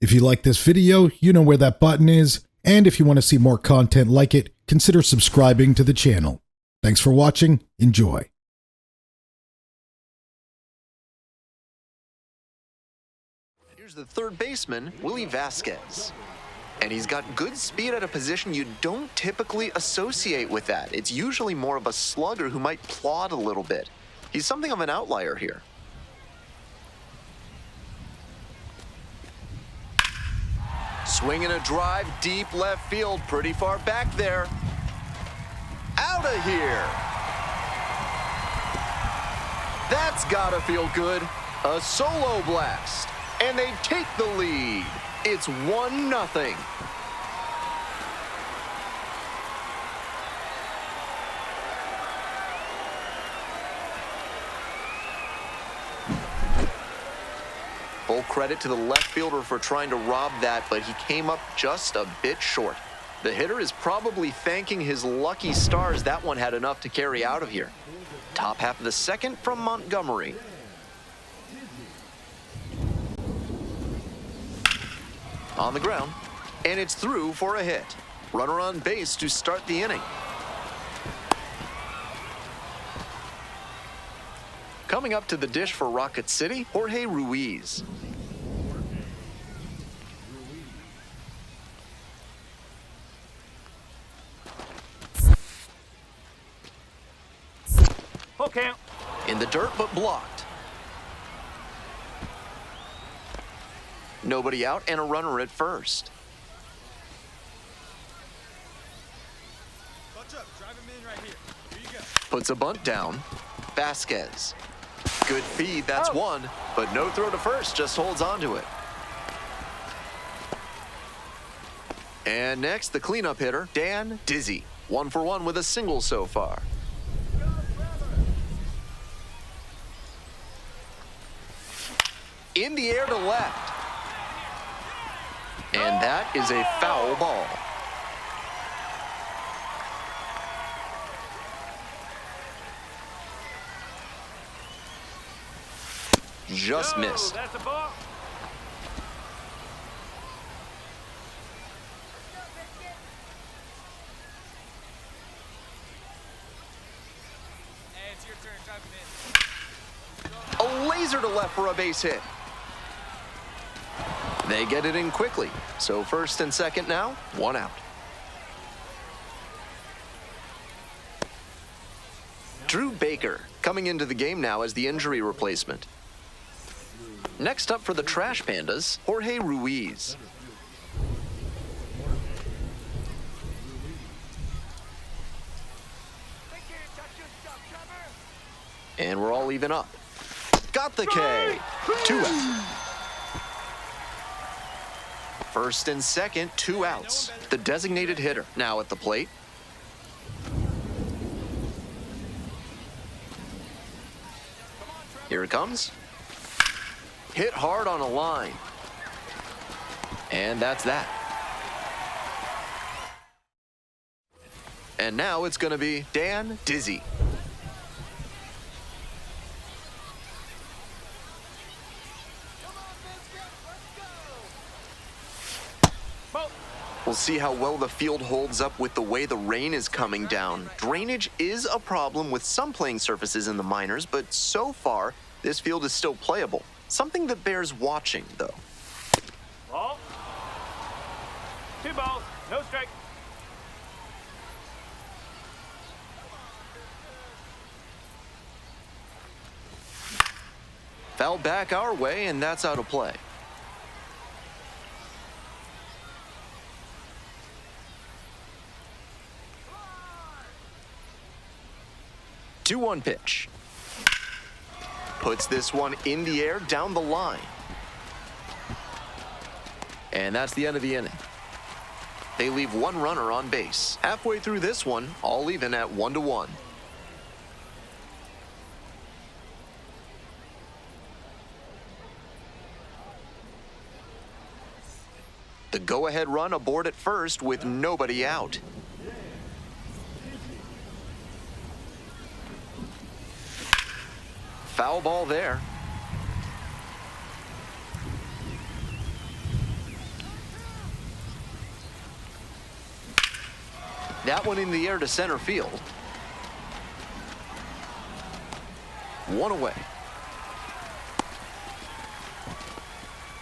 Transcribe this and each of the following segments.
If you like this video, you know where that button is, and if you want to see more content like it, consider subscribing to the channel. Thanks for watching. Enjoy. Here's the third baseman, Willie Vasquez. And he's got good speed at a position you don't typically associate with that. It's usually more of a slugger who might plod a little bit. He's something of an outlier here. Swinging a drive, deep left field, pretty far back there. Out of here. That's gotta feel good. A solo blast. And they take the lead. It's 1-0. Full credit to the left fielder for trying to rob that, but he came up just a bit short. The hitter is probably thanking his lucky stars that one had enough to carry out of here. Top half of the second from Montgomery. On the ground, and it's through for a hit. Runner on base to start the inning. Coming up to the dish for Rocket City, Jorge Ruiz. Okay. In the dirt, but blocked. Nobody out and a runner at first. Puts a bunt down. Vasquez. Good feed, that's one, but no throw to first, just holds on to it. And next, the cleanup hitter, Dan Dizzy. 1 for 1 with a single so far. In the air to left. And that is a foul ball. Just missed. That's a ball. Hey, it's your turn. Drive him in. A laser to left for a base hit. They get it in quickly. So first and second now, 1 out. Drew Baker coming into the game now as the injury replacement. Next up for the Trash Pandas, Jorge Ruiz. And we're all even up. Got the K. 2 out. First and second, 2 outs. The designated hitter now at the plate. Here it comes. Hit hard on a line. And that's that. And now it's going to be Dan Dizzy. We'll see how well the field holds up with the way the rain is coming down. Drainage is a problem with some playing surfaces in the minors, but so far, this field is still playable. Something that bears watching, though. Ball. 2 balls. No strike. Foul back our way, and that's out of play. 2-1 pitch. Puts this one in the air down the line. And that's the end of the inning. They leave 1 runner on base. Halfway through this one, all even at 1-1. The go-ahead run aboard at first with nobody out. Foul ball there. That one in the air to center field. One away.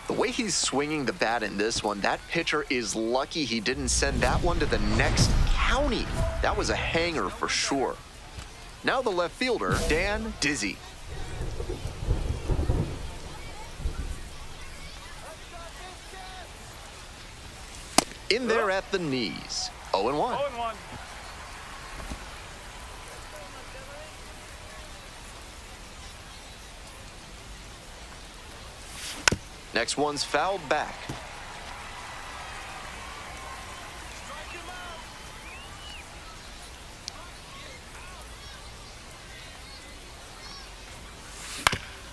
The way he's swinging the bat in this one, that pitcher is lucky he didn't send that one to the next county. That was a hanger for sure. Now the left fielder, Dan Dizzy. In there at the knees. 0-1. 0-1. Next one's fouled back.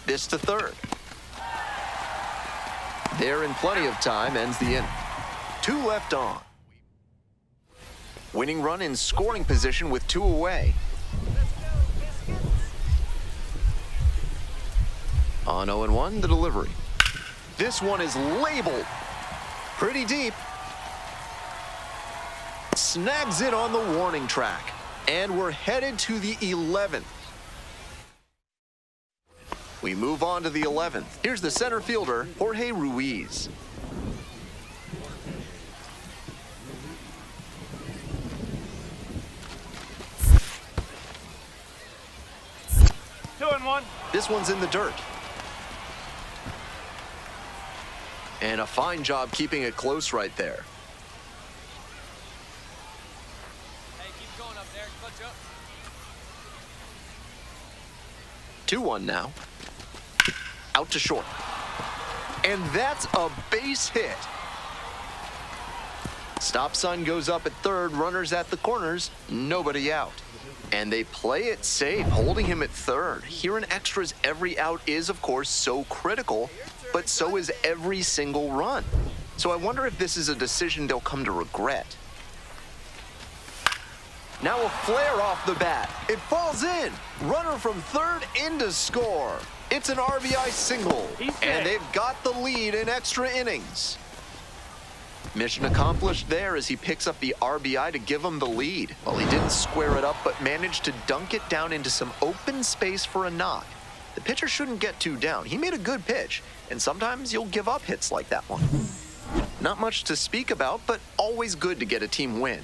This to third. There in plenty of time, ends the inning. 2 left on. Winning run in scoring position with 2 away. On 0-1, the delivery. This one is labeled pretty deep. Snags it on the warning track. And we're headed to the 11th. We move on to the 11th. Here's the center fielder, Jorge Ruiz. Two and one. This one's in the dirt. And a fine job keeping it close right there. Hey, keep going up there. Clutch up. 2-1 now. Out to short. And that's a base hit. Stop sign goes up at third, runners at the corners, nobody out. And they play it safe, holding him at third. Here in extras, every out is, of course, so critical, but so is every single run. So I wonder if this is a decision they'll come to regret. Now a flare off the bat. It falls in. Runner from third in to score. It's an RBI single, and they've got the lead in extra innings. Mission accomplished there as he picks up the RBI to give him the lead. Well, he didn't square it up, but managed to dunk it down into some open space for a knock. The pitcher shouldn't get too down. He made a good pitch, and sometimes you'll give up hits like that one. Not much to speak about, but always good to get a team win.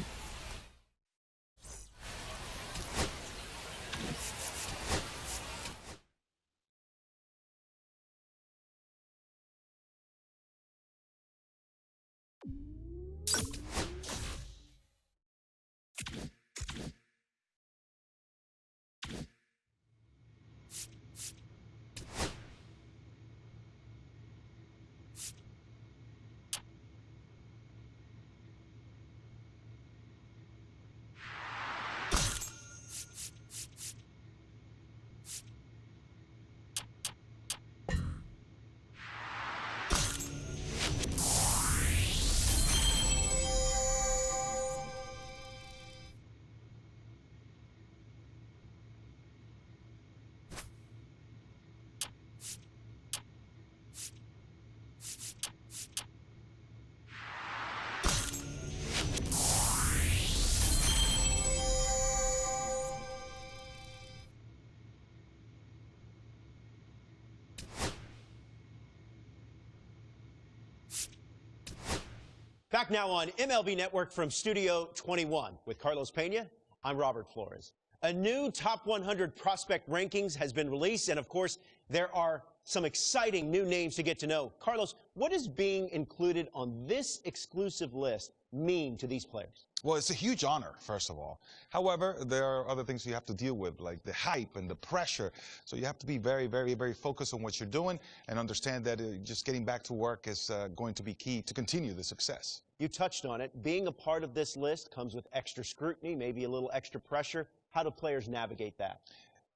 Back now on MLB Network from Studio 21 with Carlos Pena. I'm Robert Flores. A new Top 100 prospect rankings has been released, and of course, there are some exciting new names to get to know. Carlos, what does being included on this exclusive list mean to these players? Well, it's a huge honor, first of all. However, there are other things you have to deal with, like the hype and the pressure. So you have to be very, very, very focused on what you're doing and understand that just getting back to work is going to be key to continue the success. You touched on it. Being a part of this list comes with extra scrutiny, maybe a little extra pressure. How do players navigate that?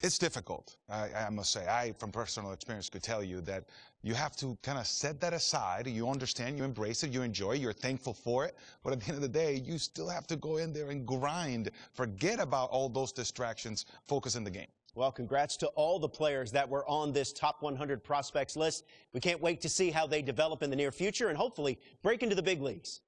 It's difficult, I must say. I, from personal experience, could tell you that you have to kind of set that aside. You understand, you embrace it, you enjoy it, you're thankful for it. But at the end of the day, you still have to go in there and grind. Forget about all those distractions. Focus in the game. Well, congrats to all the players that were on this Top 100 prospects list. We can't wait to see how they develop in the near future and hopefully break into the big leagues.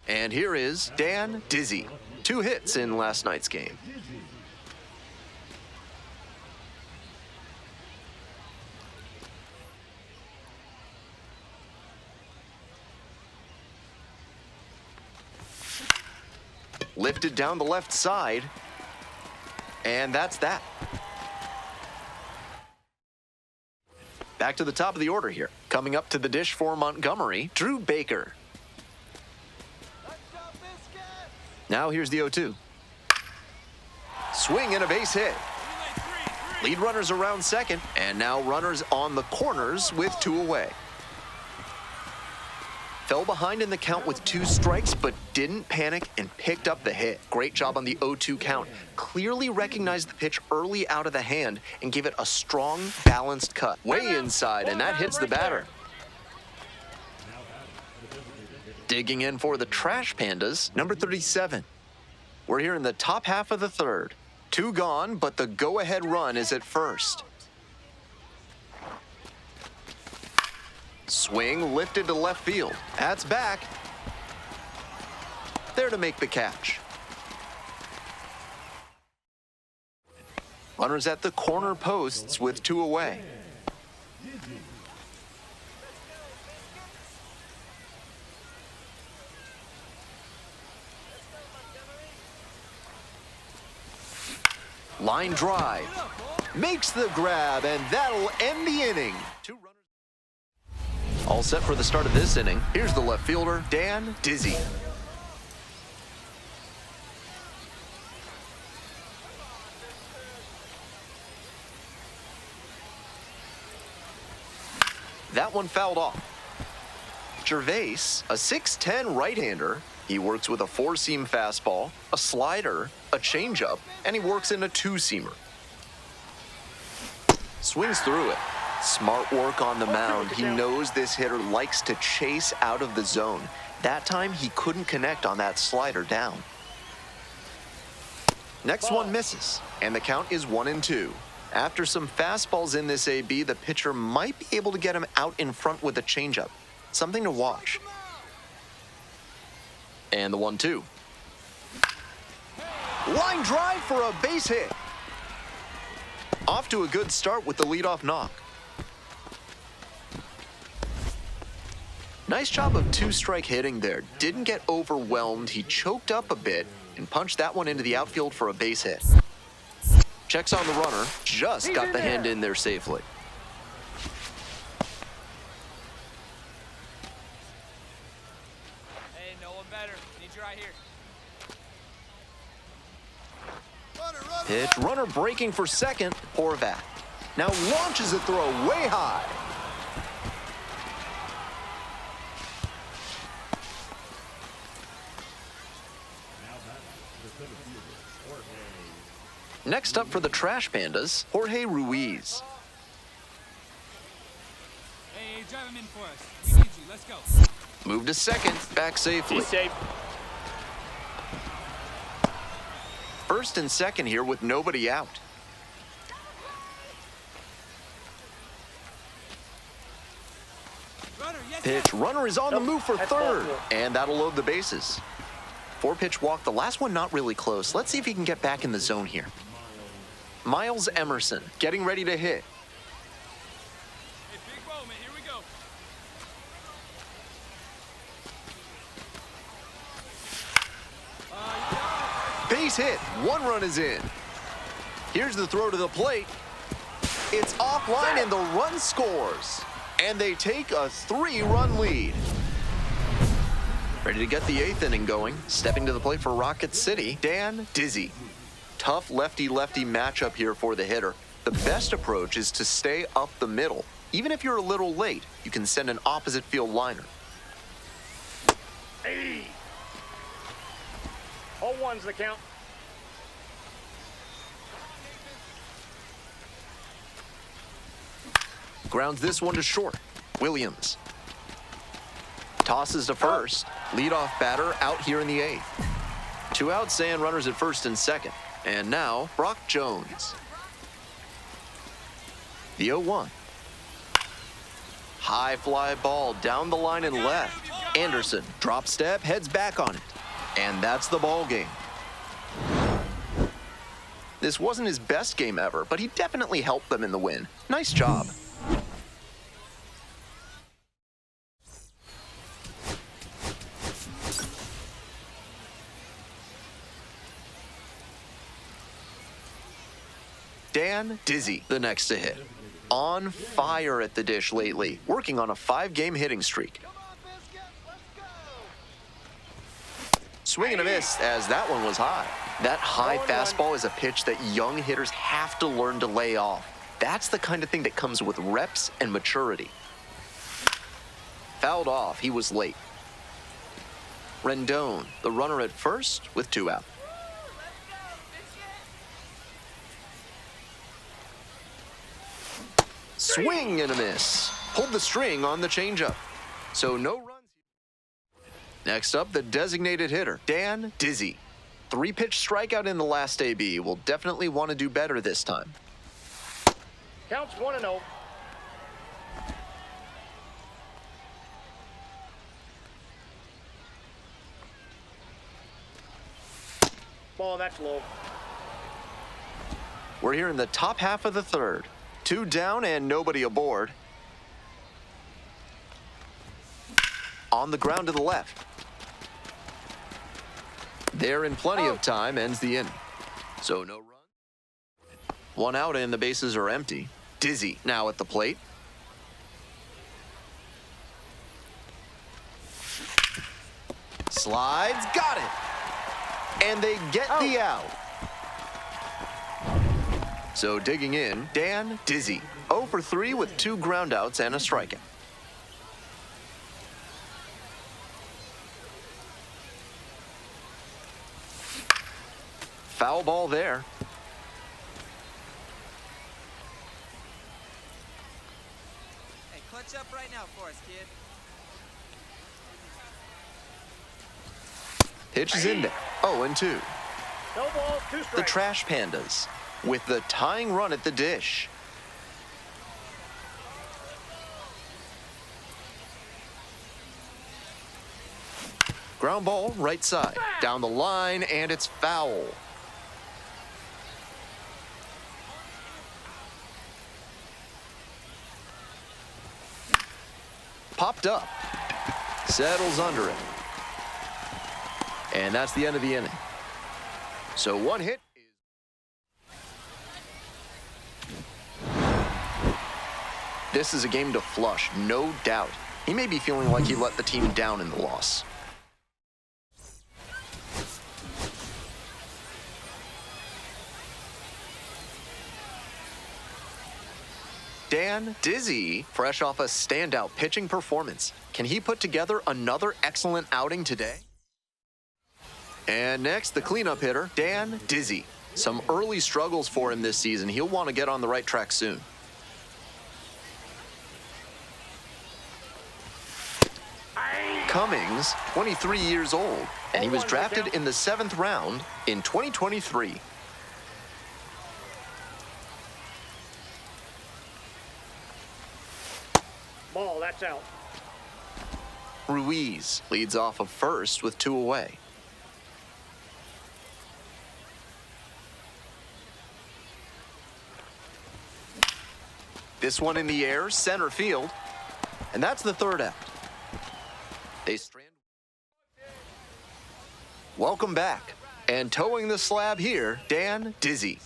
And here is Dan Dizzy. 2 hits in last night's game. Lifted down the left side. And that's that. Back to the top of the order here. Coming up to the dish for Montgomery, Drew Baker. Now here's the 0-2. Swing and a base hit. Lead runners around second, and now runners on the corners with 2 away. Fell behind in the count with 2 strikes, but didn't panic and picked up the hit. Great job on the 0-2 count. Clearly recognized the pitch early out of the hand and gave it a strong, balanced cut. Way inside, and that hits the batter. Digging in for the Trash Pandas, number 37. We're here in the top half of the 3rd. 2 gone, but the go-ahead run is at first. Swing lifted to left field. That's back. There to make the catch. Runners at the corner posts with 2 away. Line drive, makes the grab, and that'll end the inning. 2 runners. All set for the start of this inning. Here's the left fielder, Dan Dizzy. That one fouled off. Gervais, a 6'10 right-hander. He works with a 4-seam fastball, a slider, a changeup, and he works in a 2-seamer. Swings through it. Smart work on the mound. He knows this hitter likes to chase out of the zone. That time, he couldn't connect on that slider down. Next one misses, and the count is 1-2. After some fastballs in this AB, the pitcher might be able to get him out in front with a changeup. Something to watch. And the 1-2. Line drive for a base hit. Off to a good start with the leadoff knock. Nice job of 2-strike hitting there. Didn't get overwhelmed. He choked up a bit and punched that one into the outfield for a base hit. Checks on the runner. Just got the hand in there safely. Hey, no one better. Need you right here. Pitch, runner breaking for second, Horvat. Now launches a throw way high. Next up for the Trash Pandas, Jorge Ruiz. Hey, drive him in for us. We need you. Let's go. Moved to second, back safely. He's safe. First and second here with nobody out. Runner, yes, Pitch, runner is on the move for third, and that'll load the bases. 4-pitch walk, the last one not really close. Let's see if he can get back in the zone here. Miles Emerson getting ready to hit. Hey, big moment. Here we go. Base hit, 1 run is in. Here's the throw to the plate. It's offline and the run scores. And they take a 3-run lead. Ready to get the 8th inning going. Stepping to the plate for Rocket City, Dan Dizzy. Tough lefty-lefty matchup here for the hitter. The best approach is to stay up the middle. Even if you're a little late, you can send an opposite field liner. Hey. 0-1's the count. Grounds this one to short. Williams tosses to first. Leadoff batter out here in the 8th. 2 outs and runners at first and second. And now Brock Jones. The 0-1. High fly ball down the line and left. Anderson drop step, heads back on it. And that's the ball game. This wasn't his best game ever, but he definitely helped them in the win. Nice job. Dan Dizzy, the next to hit. On fire at the dish lately, working on a 5-game hitting streak. Swing and a miss, as that one was high. That high fastball is a pitch that young hitters have to learn to lay off. That's the kind of thing that comes with reps and maturity. Fouled off, he was late. Rendon, the runner at first with 2 out. Swing and a miss. Pulled the string on the changeup. So no runs. Next up, the designated hitter, Dan Dizzy. 3-pitch strikeout in the last AB. Will definitely want to do better this time. Counts 1-0. Ball, that's low. We're here in the top half of the 3rd. 2 down and nobody aboard. On the ground to the left. There in plenty of time, ends the inning. So no run. 1 out and the bases are empty. Dizzy now at the plate. Slides, got it. And they get the out. So digging in, Dan Dizzy, 0 for 3 with 2 groundouts and a strikeout. Foul ball there. Hey, clutch up right now for us, kid. Pitch is in there. 0-2. No balls, 2 strikes. The Trash Pandas with the tying run at the dish. Ground ball, right side. Down the line, and it's foul. Popped up. Settles under it. And that's the end of the inning. So 1 hit. This is a game to flush, no doubt. He may be feeling like he let the team down in the loss. Dan Dizzy, fresh off a standout pitching performance. Can he put together another excellent outing today? And next, the cleanup hitter, Dan Dizzy. Some early struggles for him this season. He'll want to get on the right track soon. Cummings, 23 years old, and he was drafted in the 7th round in 2023. Ball, that's out. Ruiz leads off of first with 2 away. This one in the air, center field, and that's the 3rd out. They strand. Welcome back. And towing the slab here, Dan Dizzy.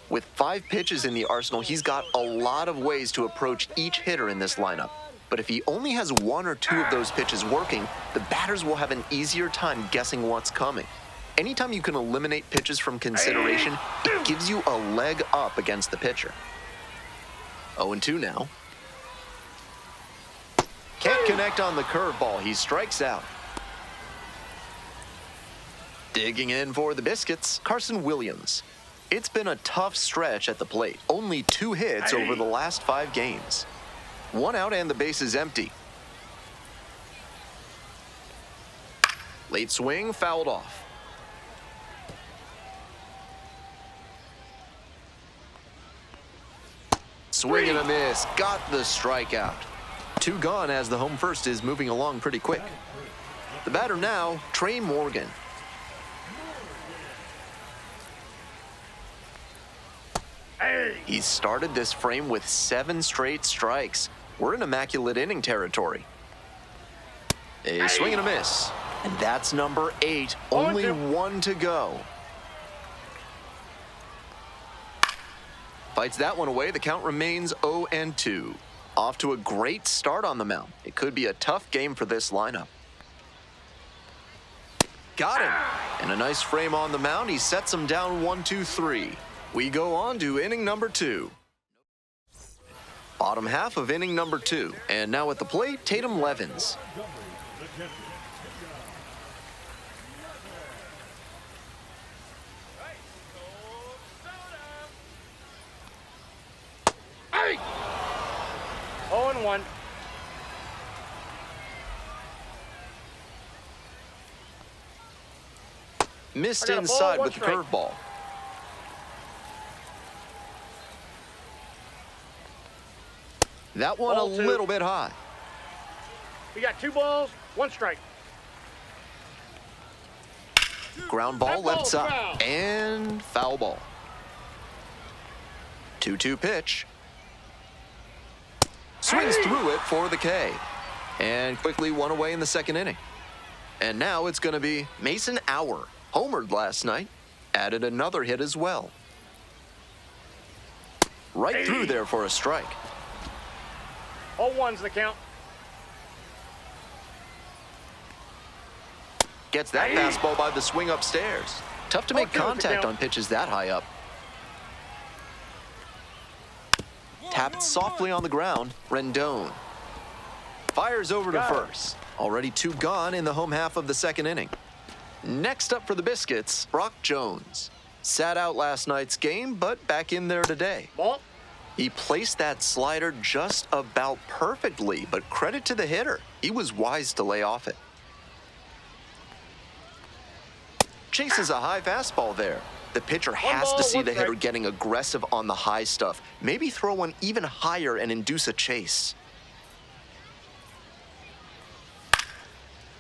With 5 pitches in the arsenal, he's got a lot of ways to approach each hitter in this lineup. But if he only has 1 or 2 of those pitches working, the batters will have an easier time guessing what's coming. Anytime you can eliminate pitches from consideration, it gives you a leg up against the pitcher. 0-2 now. connect on the curveball. He strikes out. Digging in for the Biscuits, Carson Williams. It's been a tough stretch at the plate. Only 2 hits over the last 5 games. 1 out and the base is empty. Late swing, fouled off. Swing and a miss, got the strikeout. 2 gone as the home first is moving along pretty quick. The batter now, Trey Morgan. He started this frame with 7 straight strikes. We're in immaculate inning territory. A swing and a miss. And that's number 8. Only 1 to go. Fights that one away. The count remains 0-2. Off to a great start on the mound. It could be a tough game for this lineup. Got him. And a nice frame on the mound. He sets him down 1-2-3. We go on to inning number 2. Bottom half of inning number 2. And now at the plate, Tatum Levens. Hey! 0-1. Missed inside with the curveball. That one a little bit high. We got 2 balls, 1 strike. Ground ball left side. Foul. And foul ball. 2-2 pitch. Swings through it for the K. And quickly 1 away in the second inning. And now it's going to be Mason Auer. Homered last night. Added another hit as well. Right through there for a strike. 0-1's the count. Gets that fastball by the swing upstairs. Tough to make contact on pitches that high up. Tapped softly on the ground. Rendon fires over to first. Already 2 gone in the home half of the second inning. Next up for the Biscuits, Brock Jones. Sat out last night's game, but back in there today. Ball. He placed that slider just about perfectly, but credit to the hitter. He was wise to lay off it. Chases a high fastball there. The pitcher has to see the hitter getting aggressive on the high stuff. Maybe throw one even higher and induce a chase.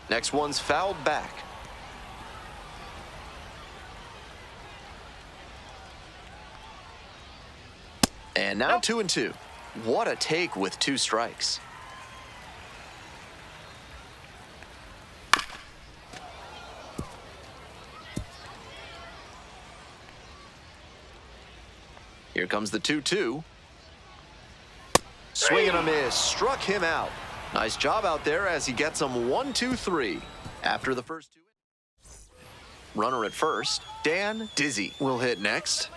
Next one's fouled back. And now 2-2. What a take with 2 strikes. Here comes the 2-2. Swing and a miss. Struck him out. Nice job out there as he gets him 1-2-3. After the first 2. Runner at first. Dan Dizzy will hit next.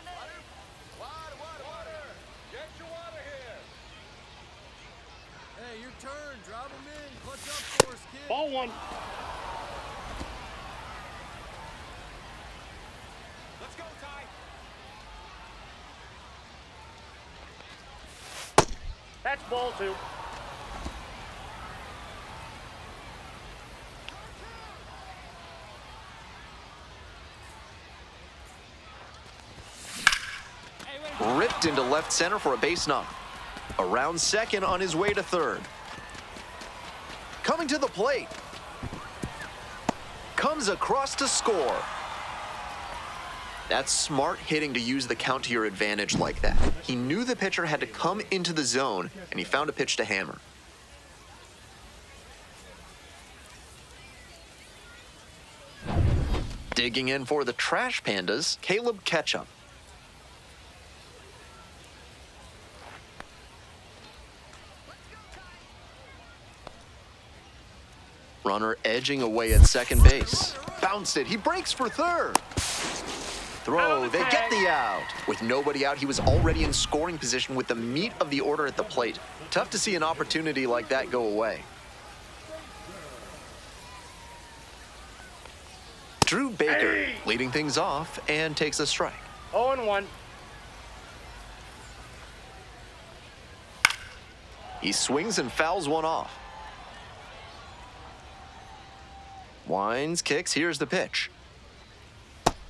Ball 1. Let's go, Ty. That's ball 2. Ripped into left center for a base knock. Around second on his way to third. Coming to the plate. Comes across to score. That's smart hitting to use the count to your advantage like that. He knew the pitcher had to come into the zone, and he found a pitch to hammer. Digging in for the Trash Pandas, Caleb Ketchup. Runner edging away at second base. Bounced it. He breaks for third. Throw. They get the out. With nobody out, he was already in scoring position with the meat of the order at the plate. Tough to see an opportunity like that go away. Drew Baker leading things off and takes a strike. 0-1. He swings and fouls one off. Winds, kicks, here's the pitch.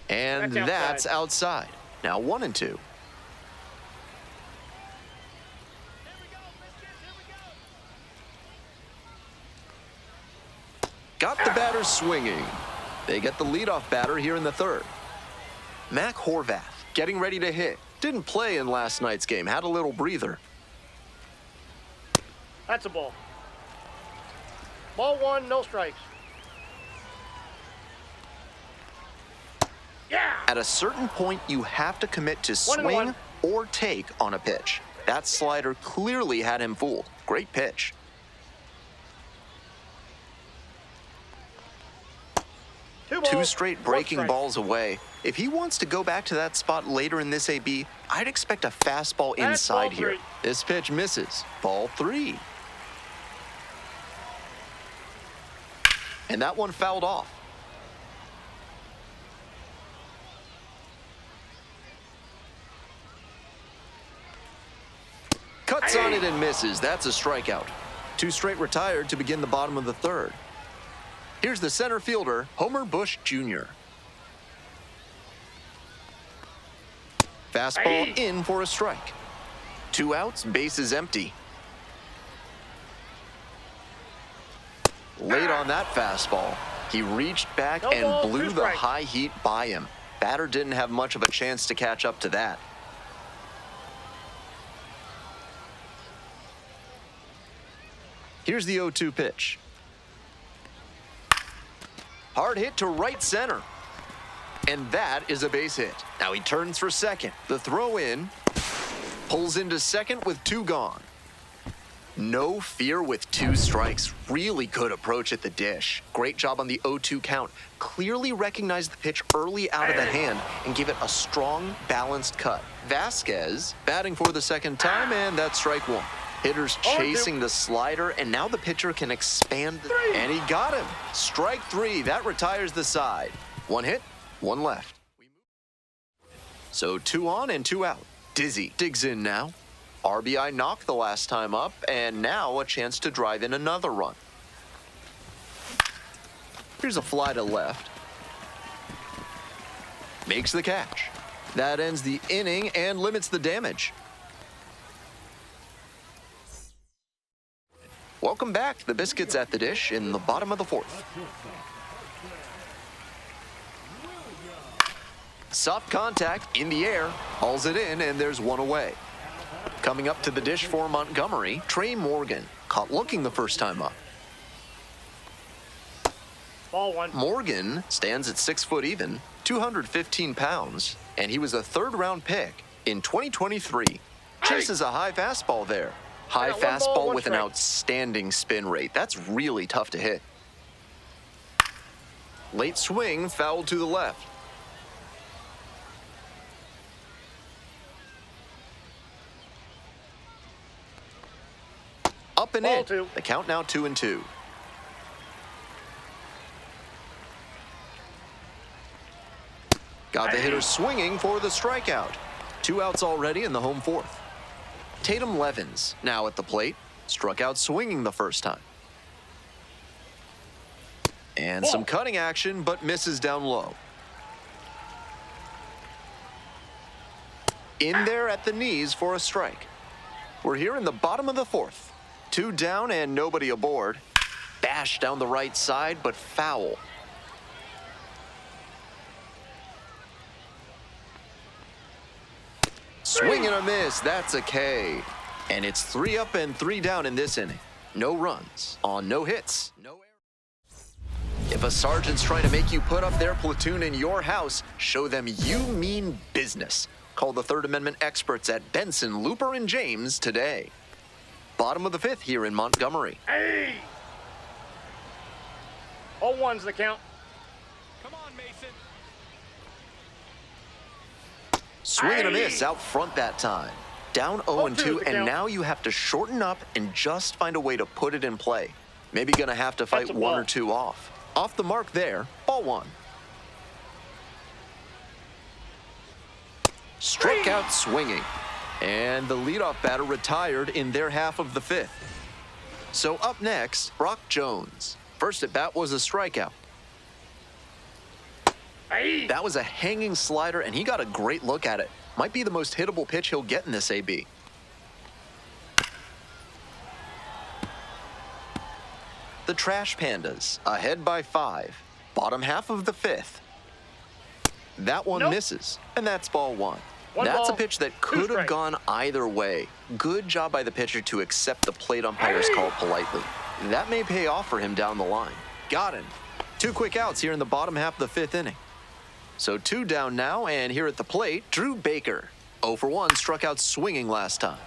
And that's outside. Now 1-2. Got the batter swinging. They get the leadoff batter here in the third. Mac Horvath getting ready to hit. Didn't play in last night's game, had a little breather. That's a ball. Ball 1, no strikes. Yeah! At a certain point, you have to commit to swing or take on a pitch. That slider clearly had him fooled. Great pitch. Two straight breaking balls away. If he wants to go back to that spot later in this AB, I'd expect a fastball inside here. This pitch misses. Ball 3. And that one fouled off. Cuts on it and misses. That's a strikeout. 2 straight retired to begin the bottom of the third. Here's the center fielder, Homer Bush Jr. Fastball in for a strike. 2 outs, bases empty. Late on that fastball, he reached back and blew the high heat by him. Batter didn't have much of a chance to catch up to that. Here's the 0-2 pitch. Hard hit to right center. And that is a base hit. Now he turns for second. The throw in. Pulls into second with 2 gone. No fear with 2 strikes. Really good approach at the dish. Great job on the 0-2 count. Clearly recognized the pitch early out of the hand and gave it a strong, balanced cut. Vasquez batting for the second time, and that's strike 1. Hitters chasing the slider, and now the pitcher can expand. And he got him. Strike 3. That retires the side. 1 hit, 1 left. So 2 on and 2 out. Dizzy digs in now. RBI knocked the last time up, and now a chance to drive in another run. Here's a fly to left. Makes the catch. That ends the inning and limits the damage. Welcome back. The Biscuits at the dish in the bottom of the 4th. Soft contact in the air. Hauls it in, and there's 1 away. Coming up to the dish for Montgomery, Trey Morgan. Caught looking the first time up. Ball 1. Morgan stands at 6 foot even, 215 pounds, and he was a 3rd-round pick in 2023. Chases a high fastball there. High fastball with an outstanding spin rate. That's really tough to hit. Late swing, fouled to the left. Up and in. The count now 2-2. Got the hitter swinging for the strikeout. 2 outs already in the home 4th. Tatum Levens now at the plate. Struck out swinging the first time. And some cutting action, but misses down low. In there at the knees for a strike. We're here in the bottom of the 4th. 2 down and nobody aboard. Bash down the right side, but foul. Swing and a miss. That's a K. And it's 3 up and 3 down in this inning. No runs on no hits. No errors. If a sergeant's trying to make you put up their platoon in your house, show them you mean business. Call the Third Amendment experts at Benson, Looper, and James today. Bottom of the 5th here in Montgomery. 0-1's the count. Come on, Mason. Swing and a miss out front that time. Down 0-2, and now you have to shorten up and just find a way to put it in play. Maybe gonna have to fight 1 or 2 off. Off the mark there, ball 1. Struck out swinging. And the leadoff batter retired in their half of the fifth. So up next, Brock Jones. First at bat was a strikeout. That was a hanging slider, and he got a great look at it. Might be the most hittable pitch he'll get in this AB. The Trash Pandas, ahead by 5. Bottom half of the fifth. That one misses, and that's ball 1. That's a pitch that could have gone either way. Good job by the pitcher to accept the plate umpire's call politely. That may pay off for him down the line. Got him. 2 quick outs here in the bottom half of the fifth inning. So 2 down now, and here at the plate, Drew Baker. 0 for 1, struck out swinging last time.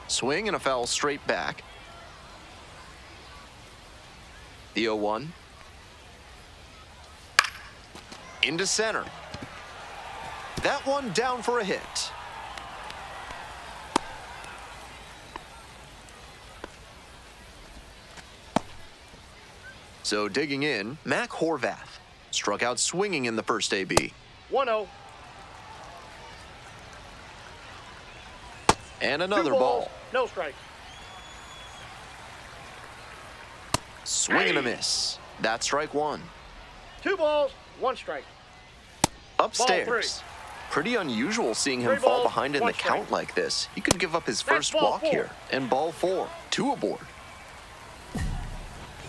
Swing and a foul straight back. The 0-1. Into center. That one down for a hit. So digging in, Mac Horvath. Struck out swinging in the first AB. 1-0. And another ball. No strike. Swing and a miss. That's strike 1. 2 balls, 1 strike. Upstairs. Pretty unusual seeing him 3 fall balls, behind in 1 the count strike. like this. He could give up his That's first ball walk 4. here. And ball 4. 2 aboard.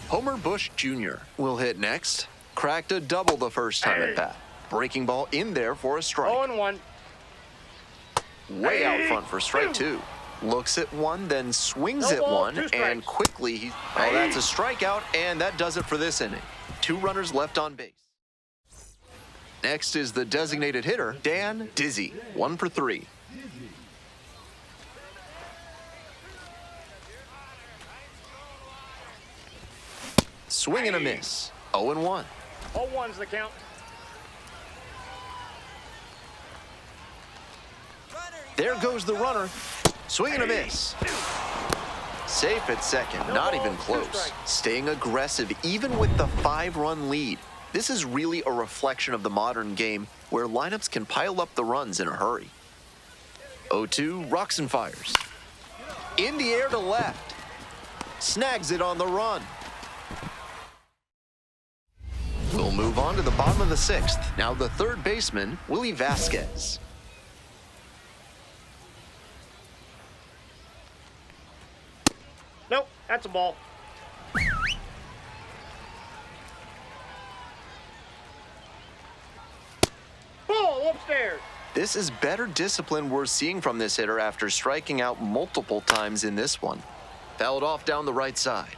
Homer Bush Jr. will hit next. Cracked a double the first time at bat. Breaking ball in there for a strike. 0-1. Way out front for strike 2. Looks at one, then swings No at ball, one, 2 and strikes. quickly oh, that's a strikeout, and that does it for this inning. 2 runners left on base. Next is the designated hitter, Dan Dizzy, 1 for 3. Swing and a miss. 0-1. 0-1's the count. There goes the runner. Swing and a miss. Safe at second, not even close. Staying aggressive even with the 5-run lead. This is really a reflection of the modern game where lineups can pile up the runs in a hurry. 0-2, rocks and fires. In the air to left. Snags it on the run. We'll move on to the bottom of the 6th. Now the third baseman, Willie Vasquez. Nope, that's a ball. Ball upstairs. This is better discipline we're seeing from this hitter after striking out multiple times in this one. Fouled off down the right side.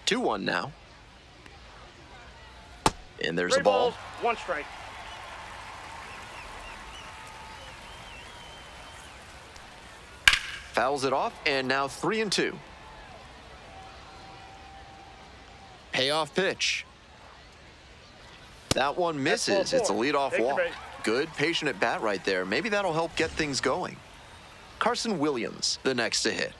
2-1 now. And there's 3 a ball. balls, 1 strike. Fouls it off, and now 3-2. Payoff pitch. That one misses. It's a leadoff Take the walk. base. Good, patient at bat right there. Maybe that'll help get things going. Carson Williams, the next to hit.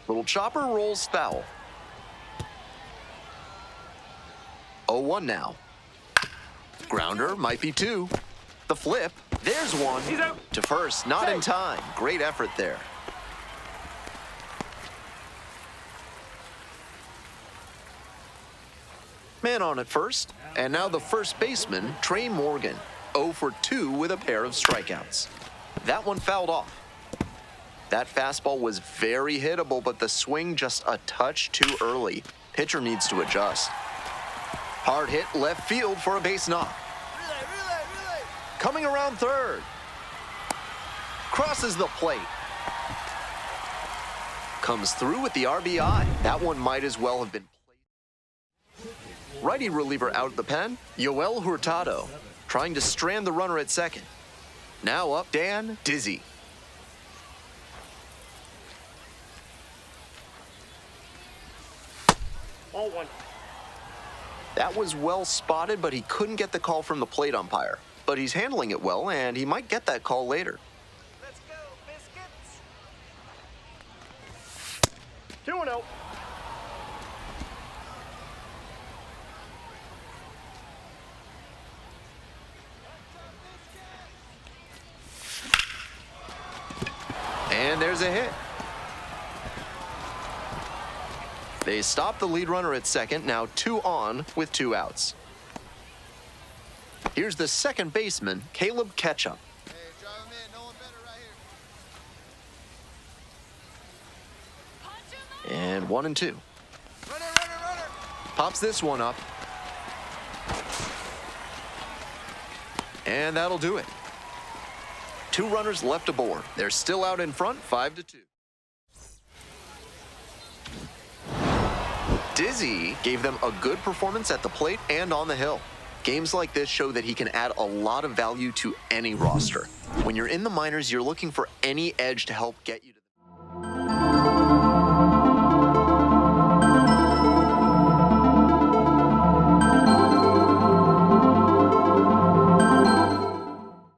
Little chopper rolls foul. 0-1 now. Grounder might be 2. The flip. There's 1. He's out. To first, not in time. Great effort there. Man on at first. And now the first baseman, Trey Morgan. 0 for 2 with a pair of strikeouts. That one fouled off. That fastball was very hittable, but the swing just a touch too early. Pitcher needs to adjust. Hard hit left field for a base knock. Coming around third. Crosses the plate. Comes through with the RBI. That one might as well have been played. Righty reliever out of the pen, Yoel Hurtado, trying to strand the runner at second. Now up, Dan Dizzy. Ball 1. That was well spotted, but he couldn't get the call from the plate umpire. But he's handling it well, and he might get that call later. Let's go, biscuits. 2-0. And there's a hit. They stop the lead runner at second, now 2 on with 2 outs. Here's the second baseman, Caleb Ketchup. Hey, drive him in. No one better right here. And 1 and 2. Runner, runner, runner. Pops this one up. And that'll do it. 2 runners left aboard. They're still out in front, 5-2. Dizzy gave them a good performance at the plate and on the hill. Games like this show that he can add a lot of value to any roster. When you're in the minors, you're looking for any edge to help get you to